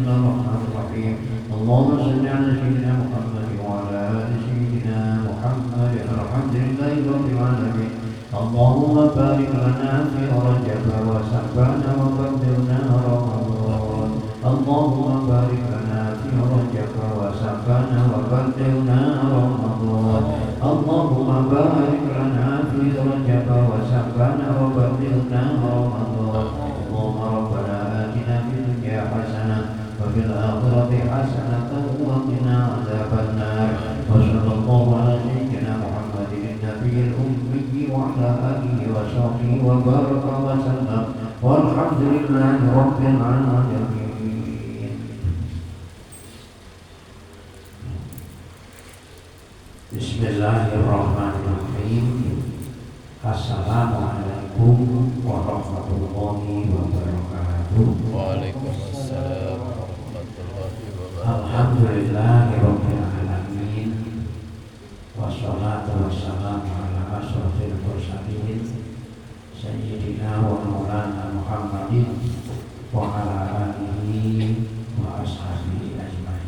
الله الرحمن الرحيم اللهم صل على سيدنا محمد وعلى آل سيدنا محمد الحمد لله رب العالمين اللهم بارك لنا في رجب وشعبان وبلغنا رمضان اللهم بارك لنا في رجب وشعبان وبلغنا رمضان اللهم بارك لنا في رجب وشعبان وبلغنا رمضان اللهم ربنا آتنا في الدنيا حسنة وفي الآخرة حسنة وقنا عذاب النار وصلى الله على سيدنا محمد النبي الأمي وعلى آله وصحبه وبارك وسلم والحمد لله رب العالمين. Bismillahirrahmanirrahim. Assalamualaikum warahmatullahi wabarakatuh. Waalaikumsalam warahmatullahi wabarakatuh. Alhamdulillahirabbil alamin. Wassalatu wassalamu ala asrofil mursalin sayyidina wa maulana Muhammadin wa ala alihi wa ashabihi ajmain.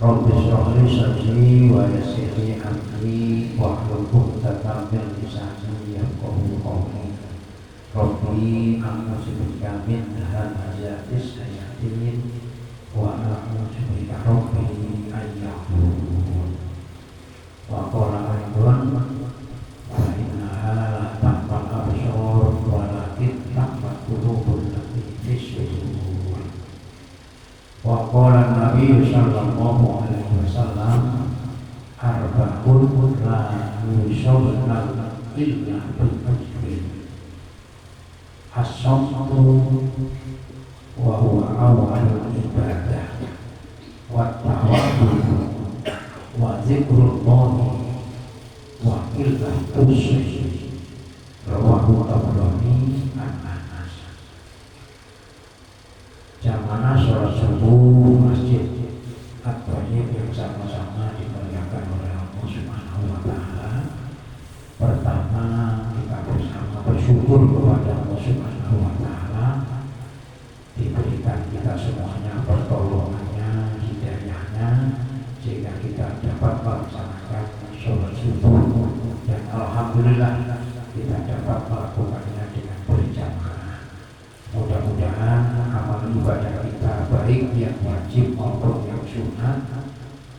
Rabbi shrah li sadri wa yassir li amri wahlul 'uqdatam min lisani yafqahu qawli. Rabbi a'udzubika min hamazatis syayatin wa a'udzubika rabbi an yahdurun. Wa qala aidan wa innaha la ta'mal absar walakin ta'mal qulubul lati fi sudur. Wa qala Nabi sallallahu alaihi wasallam arba'un la yusawwal illa bil ajrin as-samtu wa huwa awwalul ibadah wa tawakkul wa zikrullah wa qillatush rawahu Tabrani an Anas. Jamana sholat subuh masjid At-Thayyib yang sama-sama dimuliakan oleh Allah Subhanahu wa taala. Pertama, kita bersama bersyukur kepada Allah Subhanahu wa taala diberikan kita semuanya pertolongannya, hidayahnya sehingga kita dapat melaksanakan sholat subuh dan alhamdulillah kita dapat melakukannya dengan berjamaah. Mudah-mudahan amal ibadah kita baik yang wajib maupun yang sunat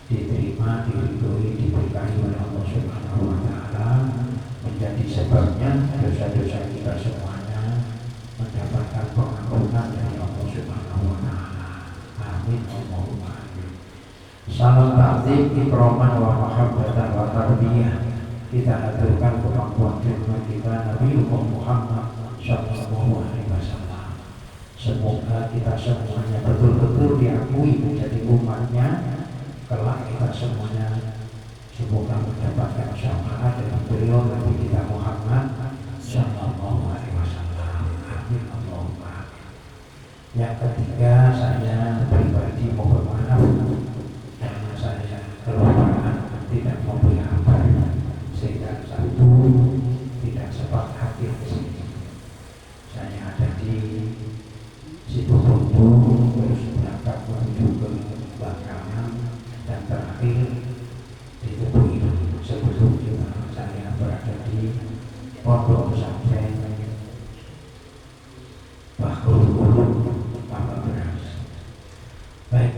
diterima, diridhoi, diberkahi oleh Allah Subhanahu wa taala, menjadi sebabnya dosa-dosa kita semuanya mendapatkan pengampunan dari Allah Subhanahu wa taala. Amin Allahumma amin. Salam ta'zim, ikroman wa mahabbatan wa tarbiyah kita aturkan kemampuan firman kita Nabi Muhammad sallallahu alaihi wasallam. Semoga kita semuanya betul-betul diakui menjadi umatnya. Kelak kita semuanya semoga mendapatkan syafaat dari beliau Nabi kita Muhammad sallallahu alaihi wasallam. Amin Allahumma amin. Yang ketiga, saya pribadi mohon maaf karena saya kelupaan tidak memberi kabar sehingga satu tidak sempat hadir di sini. Saya ada di situ Bondo, terus berangkat menuju ke Bangkalan dan terakhir di Tebu Ireng. Sebelum juga saya berada di Pondok Pesantren Bahrul Ulum Papa Beras. Baik.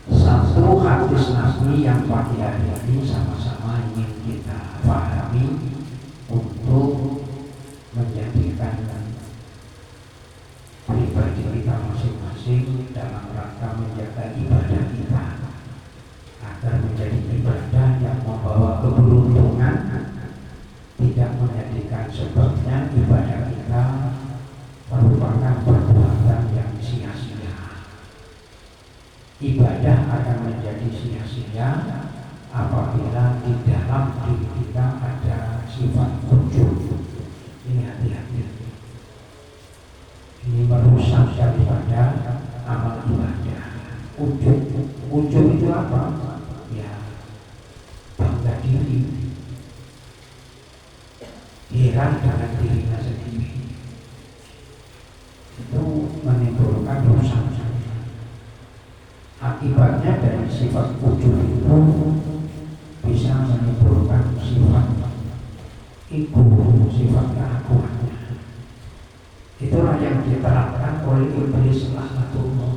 Satu hadis Nabi yang pagi hari ini sama-sama ingin kita pahami untuk menjadikan pribadi kita masing-masing dalam rangka menjaga ibadah kita agar menjadi ibadah yang membawa keberuntungan, tidak menjadikan sebabnya ibadah kita merupakan perbuatan yang sia-sia. Ibadah akan menjadi sia-sia apabila di dalam diri kita ada sifat ujub. Ini hati-hati. Ini merusak daripada amal ibadah. Ujub itu apa? Ya, bangga diri, heran dengan dirinya sendiri. akibatnya dari sifat wujud itu bisa menimbulkan sifat ego, sifat keagungan. Itulah yang diterapkan oleh iblis laknatullah.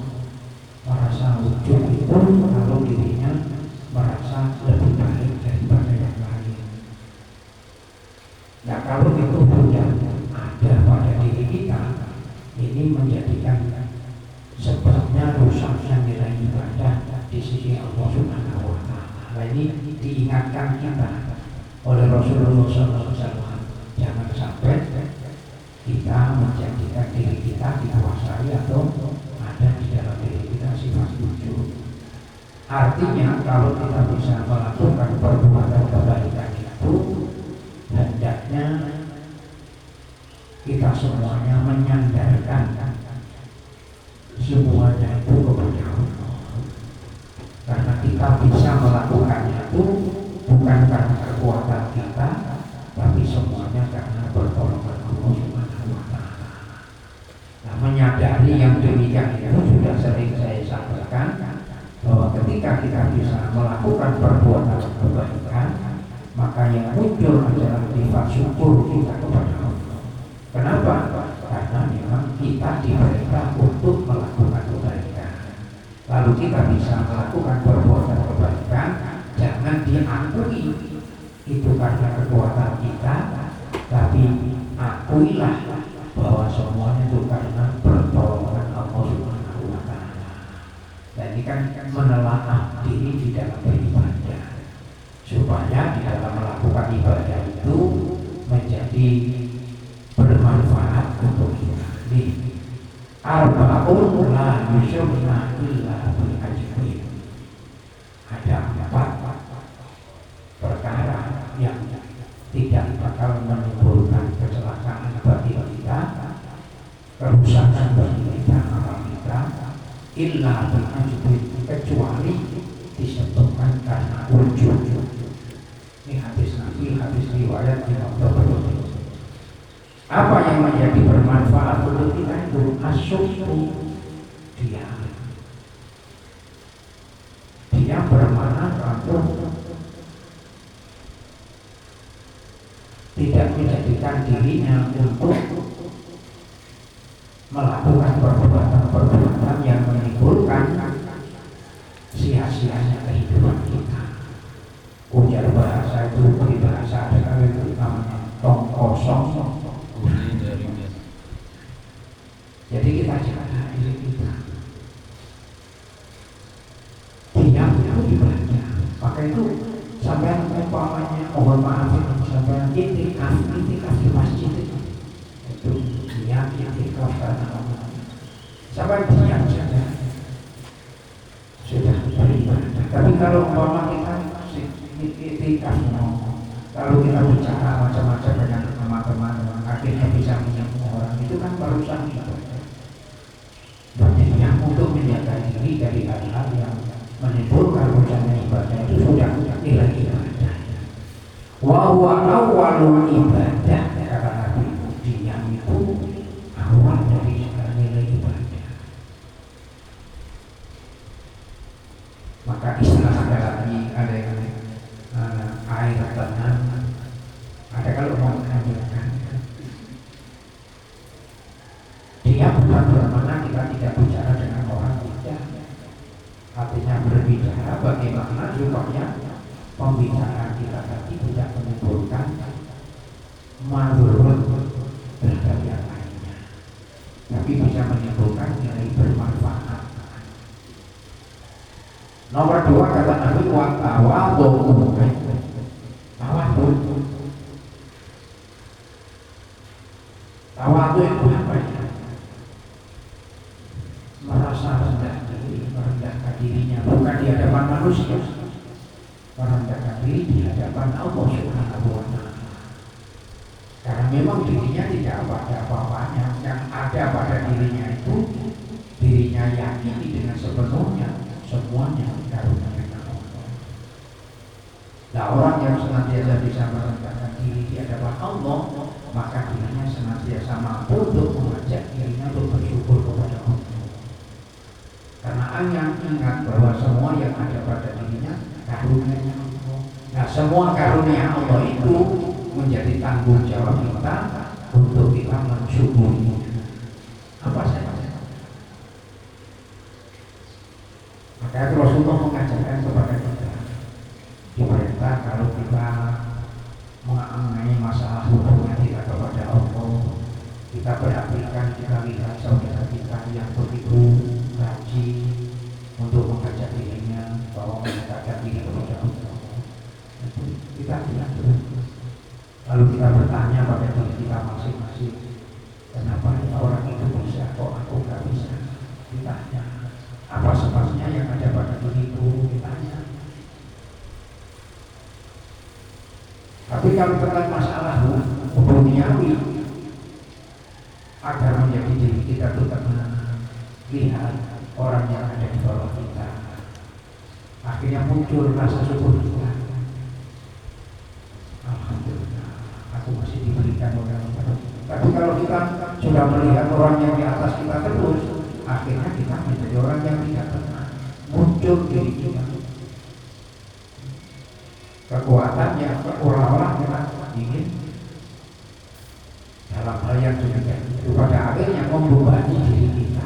Merasa wujud itu kalau dirinya merasa lebih baik daripada yang lain. Nah, kalau itu sudah ada pada diri kita, ini menjadikan sebabnya rusaknya nilai ibadah di sisi Allah Subhanahu wa Ta'ala. Nah, ini diingatkan kita oleh Rasulullah SAW. Jangan sampai kita menjadikan diri kita dikuasai atau ada di dalam diri kita sifat wujud. Artinya kalau kita bisa melakukan perbuatan kebaikan itu, hendaknya kita semuanya menyandarkan semuanya itu kepada Allah. Karena kita bisa melakukannya itu bukan karena kekuatan kita, tapi semuanya karena pertolongan Allah Subhanahu wa Ta'ala. Nah, menyadari yang demikian itu sudah sering saya sampaikan, bahwa ketika kita bisa melakukan perbuatan kebaikan, maka yang muncul adalah sifat syukur kita kepada Allah. Kenapa? Karena memang kita diperintah untuk melakukan kebaikan. Lalu kita bisa melakukan perbuatan kebaikan, jangan diakui itu karena kekuatan kita, tapi akuilah bahwa semuanya itu karena pertolongan Allah Subhanahu wa Ta'ala. Dan ini kan menelaah diri di dalam beribadah, supaya di dalam melakukan ibadah itu menjadi bermanfaat untuk kita. Arba'un la yusyurna illa bil ajrin. Ada 4 perkara yang tidak bakal menimbulkan kecelakaan bagi kita, kerusakan bagi kita, amal kita, illa bil ajrin, kecuali disebabkan karena wujud. Ini hadis Nabi, hadis riwayat Imam Tabari. Apa yang menjadi bermanfaat untuk kita itu asyukru, dia bermakna kamu tidak menjadikan dirinya untuk melakukan perbuatan-perbuatan yang menimbulkan sia-sianya kehidupan kita. Ujar bahasa itu berbahasa ada itu namanya tong kosong. Jadi kita jaga diri kita. Diam itu ibadah. Maka itu sampai umpamanya mohon maaf sampai itikaf di masjid itu diam itikaf karena Allah. Sampai diam saja sudah beribadah. Tapi kalau umpama kita itikaf kalau kita bicara macam-macam dengan teman-teman akhirnya bisa menyambung orang, itu kan barusan ibadah. Yang untuk menjaga diri dari hal-hal yang menimbulkan rencana ibadah itu sudah nilai ibadah. Wa huwa awwalul ibadah, kata Nabi. Diam itu awal dari segala nilai ibadah. Maka istilah ada lagi, ada yang air tenang, ada kalau mau menanyakan. Dia bukan bermakna kita tidak bicara dengan orang, tidak. Artinya berbicara bagaimana supaya pembicaraan kita tadi tidak menimbulkan madharat terhadap yang lainnya, tapi bisa menimbulkan nilai bermanfaat. Nomor 2 kata Nabi wa tawadhu. Tawadhu itu apa ya? Merasa rendah diri, merendahkan dirinya bukan di hadapan manusia, merendahkan diri di hadapan Allah Subhanahu wa Ta'ala. Karena memang dirinya tidak ada apa-apanya, yang ada pada dirinya itu dirinya yakini dengan sepenuhnya semuanya karunia Allah. Nah, orang yang senantiasa bisa merendahkan diri di hadapan Allah, maka dirinya senantiasa mampu untuk mengajak dirinya untuk bersyukur kepada Allah. Karena hanya ingat bahwa semua yang ada pada dirinya karunia Allah. Nah, semua karunia Allah itu menjadi tanggung jawab kita untuk kita mensyukuri. Apa saja. Maka Rasulullah mengajarkan kepada kita, diperintah kalau kita mengenai masalah hubungan kita kepada Allah, kita perhatikan, kita lihat saudara kita yang begitu rajin untuk mengajak dirinya bahwa mengajak diri kepada Allah. Kita lihat dulu. Lalu kita bertanya pada diri kita masing-masing, kenapa orang itu bisa, kok aku nggak bisa? Ditanya, apa sebabnya yang ada pada diriku? Ditanya. Tapi kalau tentang masalah duniawi, agar menjadi diri kita itu tenang, lihat orang yang ada di bawah kita, akhirnya muncul rasa syukur kita. Alhamdulillah, aku masih diberikan orang baru. Tapi kalau kita sudah melihat orang yang di atas kita terus, akhirnya kita menjadi orang yang tidak tenang. Muncul diri kita kekuatan yang seolah-olah kita ingin dalam hal yang demikian itu pada akhirnya membebani diri kita.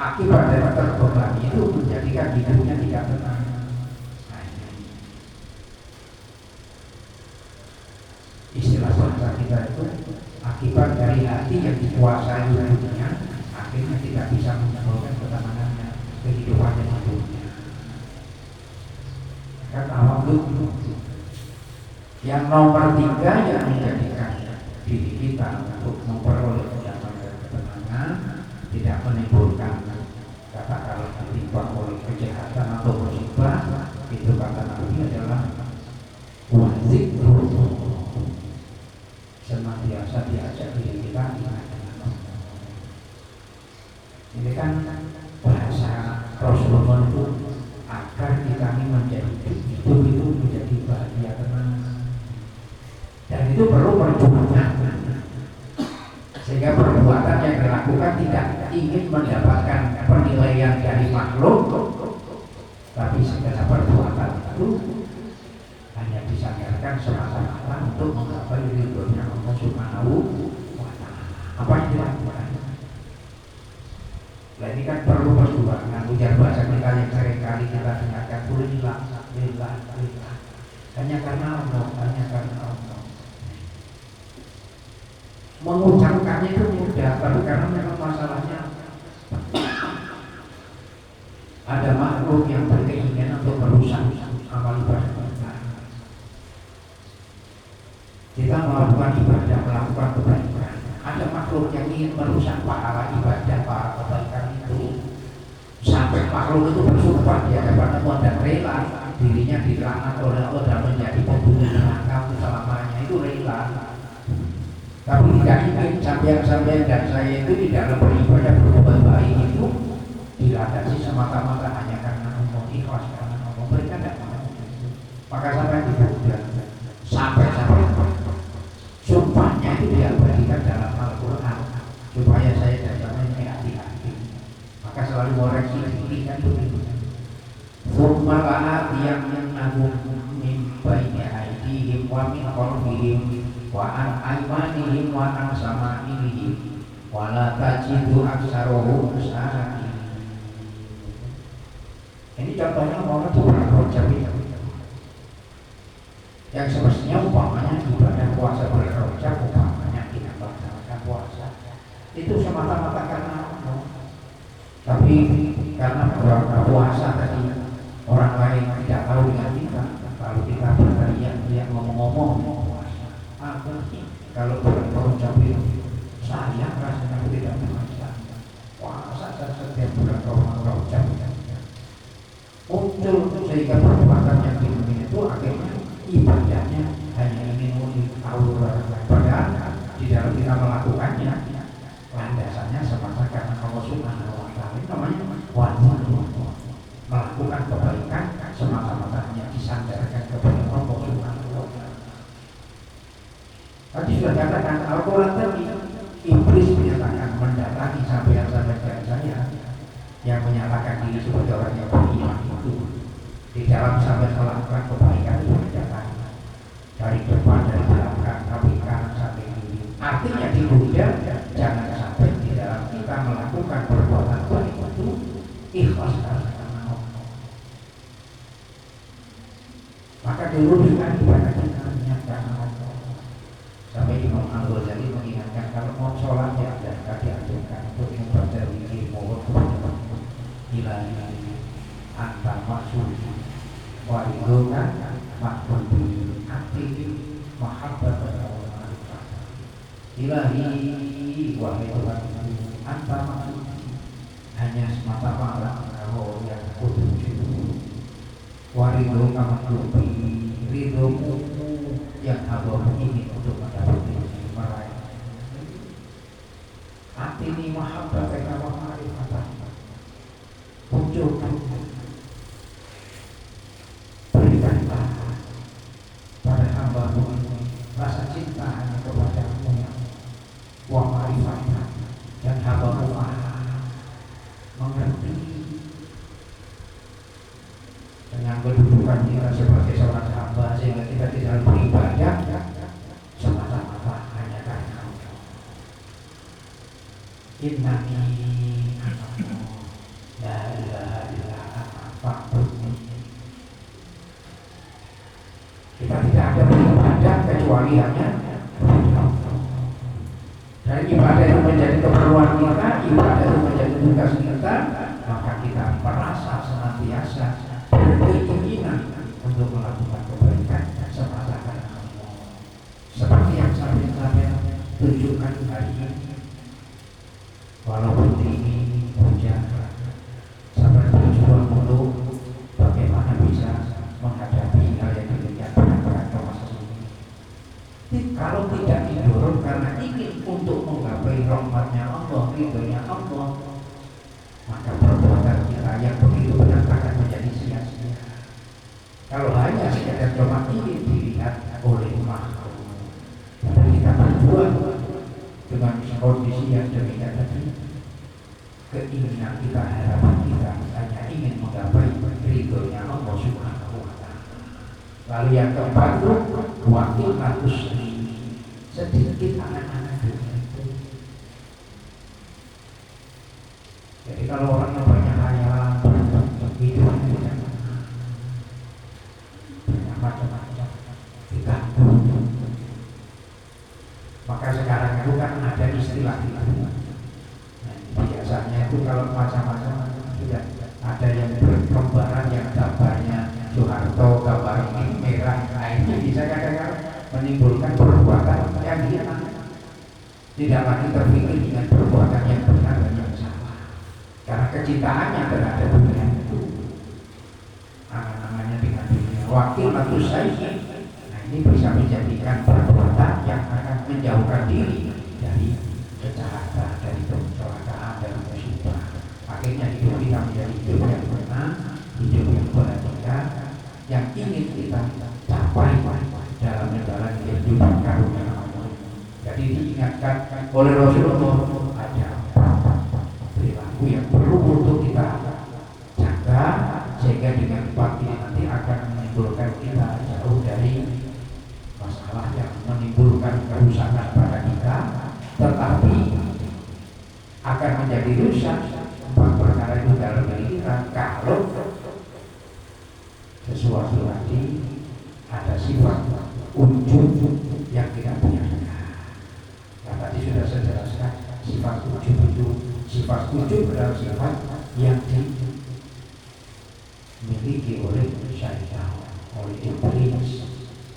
Akibat dari terbebani itu menjadikan hidupnya tidak tenang. Istilah bahasa kita itu akibat dari hati yang dikuasai dunia, akhirnya tidak bisa menyebabkan ketenangannya, kehidupannya hidupnya. Kan alhamdulillah. Yang nomor 3 yang menjadikan diri kita untuk memperoleh ketenangan, tidak menimbulkan katakanlah ditimpa oleh kejahatan atau musibah, itu kata Nabi adalah wazikrullah. Senantiasa diajak diri kita ingat dengan Allah. Ini kan bahasa Rasulullah itu agar kita ini menjadi hidup itu menjadi bahagia tenang. Dan itu perlu perjuangan. Sehingga perbuatan yang dilakukan tidak ingin mendapatkan penilaian dari makhluk, tapi segala perbuatan itu hanya disandarkan semata-mata untuk menggapai ridhonya Allah Subhanahu wa Ta'ala. Apa yang dilakukan? Nah, ini kan perlu perjuangan. Ujar bahasa kita yang seringkali kita dengarkan, lillah, lillah, lillah. Hanya karena Allah, hanya karena Allah. Mengucapkannya itu mudah, tapi karena memang masalahnya ada makhluk yang berkeinginan untuk merusak amal ibadah kita. Kita melakukan ibadah, melakukan kebaikan. Ada makhluk yang ingin merusak pahala ibadah, pahala kebaikan itu. Sampai makhluk itu bersumpah di hadapan Allah dan rela dirinya dilaknat oleh Allah dan menjadi pembunuh kamu selamanya, itu rela. Tapi tidak ingin sampai dan saya itu tidak beribadah berbuat baik itu dilandasi semata-mata hanya karena Allah, ikhlas karena Allah. Mereka tidak mau itu. Maka sampai dibuat sampai sumpahnya itu diabadikan dalam Al-Quran supaya saya dan ini hati-hati. Maka selalu koreksi diri kan begitu. Summa la'atiyam nahum min baini aydihim wa min khalfihim wa an aymanihim wa an sama'ihim wa la tajidu aksarohum syakirin. Ini contohnya orang di bulan Rajab yang semestinya umpamanya ibadah puasa bulan Rajab, umpamanya tidak melaksanakan puasa itu semata-mata karena Allah. Tapi karena puasa tadi orang lain tidak tahu dengan kita, kalau kita berteriak ngomong-ngomong puasa, kalau bulan Rajab saya rasanya tidak puasa. Puasa setiap bulan Rajab muncul sehingga perbuatan yang dilakukan itu akhirnya ibadahnya hanya ingin tahu padahal di dalam kita melakukannya landasannya semata karena Allah Subhanahu wa Ta'ala. Namanya wajib melakukan kebaikan semata-mata hanya disandarkan kepada Allah Subhanahu wa Ta'ala. Tadi sudah katakan Al-Quran tadi, iblis menyatakan mendatangi sampai saya yang menyatakan diri sebagai orang yang beriman itu di dalam sampai melakukan kebaikan itu berjalan dari depan, dari belakang, dari kanan sampai kiri. Artinya di dunia jangan sampai di dalam kita melakukan perbuatan baik itu ikhlas karena Allah. Maka diluruskan ibadah kita karena Allah. Sampai Imam Al-Ghazali mengingatkan kalau mau sholat ya ada dianjurkan untuk membaca zikir mohon kepada ilahi anta maksud waridokan makbudi hati mahabbat Allah ilahi wahai Tuhan anta maksud hanya semata-mata engkau yang kutuju waridokan makbudi ridhomu yang Allah ingin untuk mendapati meraih hati ini mahabbat Allah ma'rifatan muncul berikan pada hamba-Mu rasa cinta hanya kepada-Mu wa ma'rifatan dan hamba-Mu mengerti dengan kedudukan kita sebagai seorang hamba sehingga kita tidak beribadah semata-mata hanya karena Allah. Innani la ilaha illa anta fa'budni. Kita tidak ada beribadah kecuali hanya dan ibadah itu menjadi keperluan kita, ibadah itu menjadi tugas kita, maka kita merasa senantiasa berkeinginan untuk melakukan kebaikan semata karena Allah. Seperti yang saya tunjukkan hari ini, walaupun ini hujan, sampai berjuang untuk bagaimana bisa menghadapi hal yang demikian berat masa ini. Kalau tidak didorong karena ingin untuk menggapai rahmatnya Allah, ridhonya Allah, maka perbuatan kita yang begitu benar akan menjadi sia-sia. Kalau hanya sekedar cuma ingin dilihat oleh makhluk, tapi kita berjuang dengan kondisi yang demikian tadi, keinginan kita, harapan kita hanya ingin menggapai ridhonya Allah Subhanahu wa Ta'ala. Lalu yang keempat itu wakil matusri, sedikit anak-anak dunia itu. Jadi kalau orang yang banyak hayalan, hidup banyak macam-macam diganggu. Maka sekarang itu kan ada istilah itu. Biasanya itu kalau macam-macam sudah ada yang berlembaran yang gambarnya Soeharto, gambar ini merah, nah ini bisa kadang-kadang menimbulkan perbuatan yang dia tidak lagi terpikir dengan perbuatan yang benar dan yang salah karena kecintaannya terhadap dunia itu, angan-angannya dengan dunia. Wakil atau saya, nah ini bisa menjadikan perbuatan yang akan menjauhkan diri dari kejahatan, dari kecelakaan, dari musibah. Akhirnya hidup kita menjadi hidup yang benar, hidup yang bahagia, yang ingin kita capai dalam menjalani kehidupan karunia Allah. Jadi diingatkan oleh Rasulullah ada perilaku yang perlu untuk kita jaga sehingga dengan empat ini nanti akan menimbulkan kita jauh dari masalah yang menimbulkan kerusakan pada kita, tetapi akan menjadi rusak empat perkara itu dalam diri kita kalau sesuatu tadi ada sifat ujub yang tidak punya. Nah, tadi sudah saya jelaskan sifat ujub itu, sifat ujub adalah sifat yang dimiliki oleh syaitan, oleh iblis.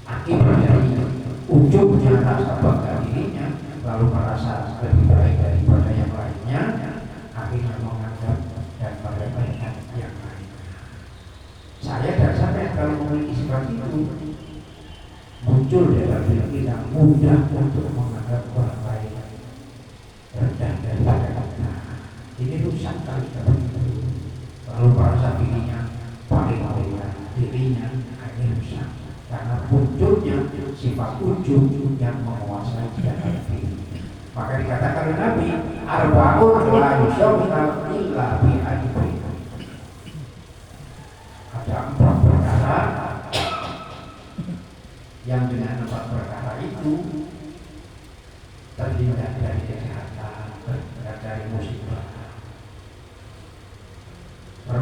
Akibat dari ujubnya rasa bangga dirinya, lalu merasa lebih baik daripada yang lainnya, akhirnya menganggap dan meremehkan yang lainnya. Saya dan sampai kalau memiliki sifat itu muncul dalam diri kita mudah untuk menganggap orang lain rendah daripada kita. Ini rusak kali itu. Lalu merasa dirinya paling mulia, dirinya hanya rusak karena munculnya sifat ujub yang menguasai dalam diri. Maka dikatakan oleh Nabi, arba'un la yusawwina illa bi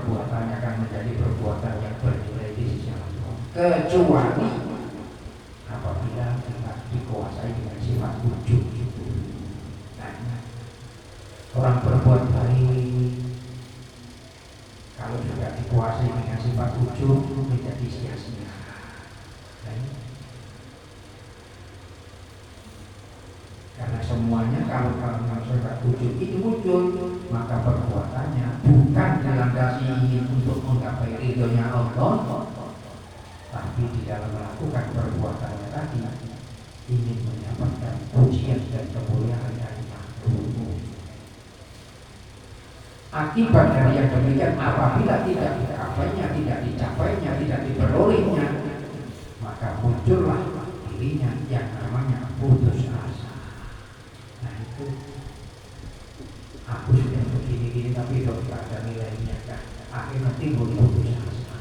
perbuatannya akan menjadi perbuatan yang bernilai di sisi Allah, kecuali apabila kita dikuasai dengan sifat ujub. Nah, orang berbuat baik kalau sudah dikuasai dengan sifat ujub menjadi sia-sia. Karena semuanya kalau sifat ujub itu muncul, maka perbuatannya bukan dilandasi untuk menggapai ridhonya Allah, tapi di dalam melakukan perbuatannya tadi ingin mendapatkan pujian dan kemuliaan dari Allah. Akibat dari yang demikian, apabila tidak dicapainya, tidak diperolehnya, maka muncullah dirinya yang namanya putus asa. Nah itu, aku sudah begini-gini tapi tidak ada nilainya kan. Akhirnya timbul putus asa.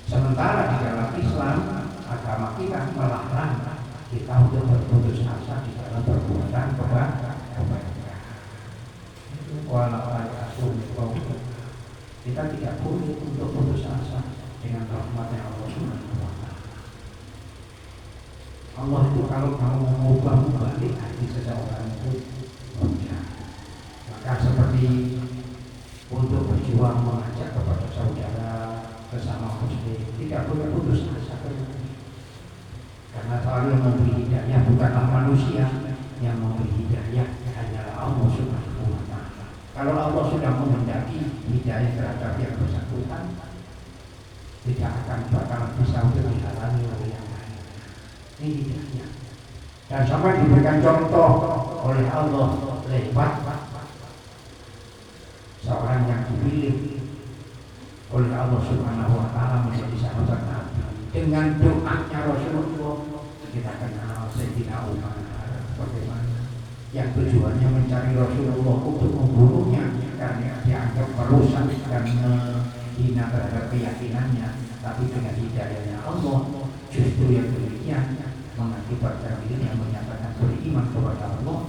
Sementara di dalam Islam, agama kita melarang kita untuk berputus asa di dalam perbuatan kebaikan. Kita tidak boleh untuk putus asa dengan rahmatnya Allah Subhanahu wa Ta'ala. Allah itu kalau mau mengubah balik hati seseorang itu mudah. Maka seperti untuk berjuang mengajak kepada saudara sesama muslim, tidak boleh putus asa. Karena selalu yang memberi hidayah bukanlah manusia, yang memberi hidayah hanyalah Allah Subhanahu wa Ta'ala. Kalau Allah sudah menghendaki hidayah terhadap yang bersangkutan, tidak akan bakal bisa untuk dihalangi oleh yang lain. Ini hidayah. Dan sampai diberikan contoh oleh Allah lewat seorang yang dipilih oleh Allah Subhanahu wa Ta'ala menjadi sahabat Nabi. Dengan doanya Rasulullah, kita kenal Sayyidina Umar bagaimana yang tujuannya mencari Rasulullah untuk membunuhnya karena dianggap merusak dan menghina terhadap keyakinannya. Tapi dengan hidayahnya Allah, justru yang demikian mengakibatkan dirinya menyatakan beriman kepada Allah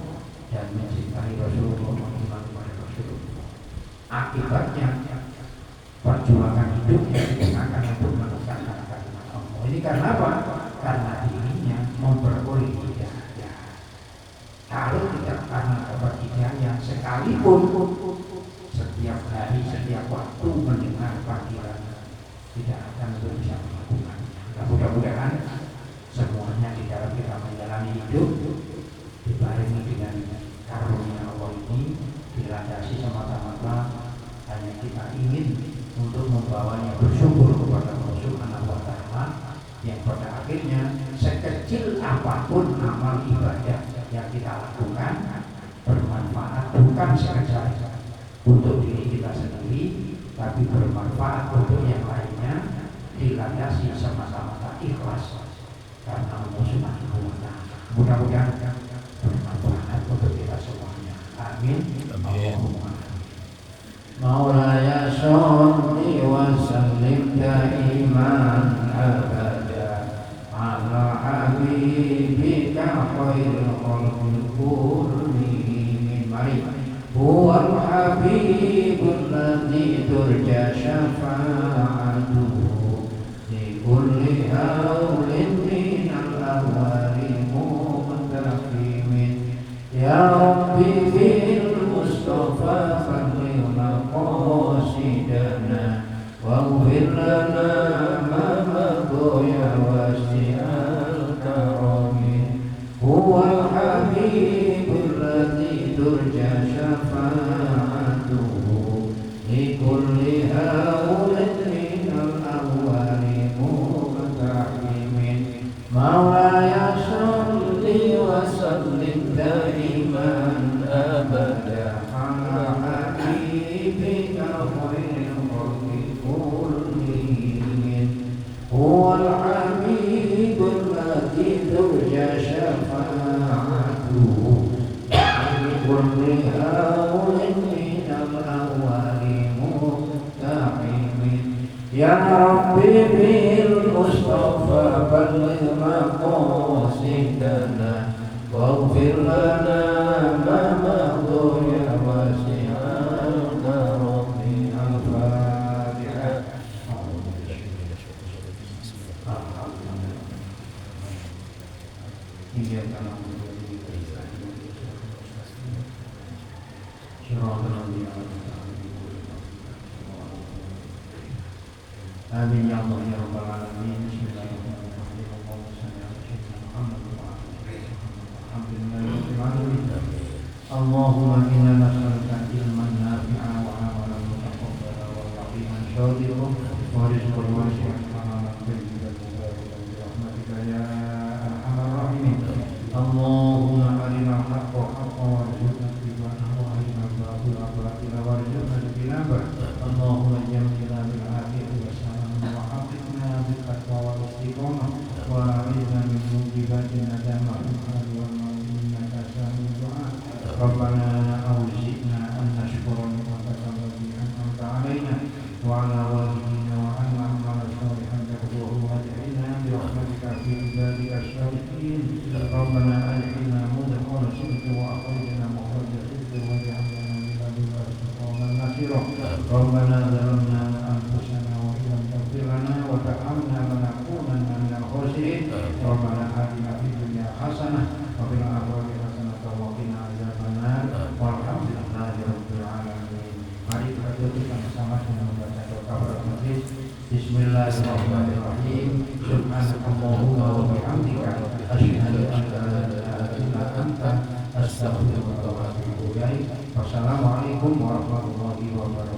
dan mencintai Rasulullah, beriman kepada Rasulullah. Akibatnya perjuangan hidupnya digunakan untuk menegakkan kalimat Allah. Ini karena apa? Karena dirinya memperoleh hidayah. Kalau tidak karena dapat hidayah, sekalipun setiap hari, setiap waktu mendengar panggilan, tidak akan bisa melakukannya. Nah, mudah-mudahan semuanya di dalam kita menjalani hidup dibarengi dengan karunia Allah ini, dilandasi semata-mata hanya kita ingin untuk membawanya bersyukur kepada Allah Subhanahu wa Ta'ala, yang pada akhirnya sekecil apapun amal ibadah yang kita lakukan bermanfaat bukan sekedar untuk diri kita sendiri, tapi bermanfaat untuk yang lainnya, dilandasi semata-mata ikhlas karena Allah Subhanahu wa Ta'ala. Mudah-mudahan bermanfaat untuk kita semuanya. Amin. Allahumma Maulaya sholli wa sallim daiman abada ala habibika khairul khalqi kullihim. Mari. Huwal habibul ladzi turja syafa'atuhu li kulli haulin minal awwali muqtafimin. Ya Rabbi fil Mustafa maqasidana waghfir lana ma madha wasi'al karami. Huwal habibul ladzi turja syafa'atuhu li kulli haulin minal awwali muqtahimin. Maulaya sholli wa sallim daiman abada ala habibika khairil khalqi kullihim. Huwal habibul ladzi turja syafa'atuhu li kulli haulin minal awwali muqtahimin. Ya Rabbi bil Mustafa balligh maqasidana waghfir lana ma madha ya wasi'al karami. صراط الذين أنعمت عليهم غير المغضوب عليهم. آمين يا الله يا رب العالمين. بسم الله الرحمن الرحيم. اللهم صل على سيدنا محمد وعلى آله وصحبه. الحمد لله رب العالمين. اللهم إنا نسألك علما نافعا وعملا متقبلا ويقينا صادقا ورزقا واسعا حلالا طيبا مباركا برحمتك يا أرحم الراحمين. اللهم أرنا الحق حقا وارزقنا اتباعه وأرنا الباطل باطلا وارزقنا اجتنابه. اللهم جملنا بالعافية والسلام وحققنا بالتقوى والاستقامة وأعذنا من موجبات الندامة في الحال والموت إنك سامع الدعاء. ربنا أوزئنا أن نشكر نعمتك التي أنعمت علينا وعلى والدينا وأن نعمل صالحا ترضاه وادعنا برحمتك في عبادك الصالحين. ربنا أدخلنا مدخل صدق وأخرجنا مخرج صدق واجعلنا من لدنك سلطانا نصيرا. ربنا ظلمنا أنفسنا وإن لم تغفر لنا وترحمنا لنكونن من الخاسرين. ربنا آتنا في الدنيا حسنة وفي الآخرة حسنة وقنا عذاب النار. والحمد لله رب العالمين. Mari kita bersama-sama membaca doa bermajlis. Bismillahirrahmanirrahim. Subhanakallahumma wa bihamdika asyhadu an la ilaha illa anta astaghfiruka wa atubu ilaik. Wassalamualaikum warahmatullahi wabarakatuh.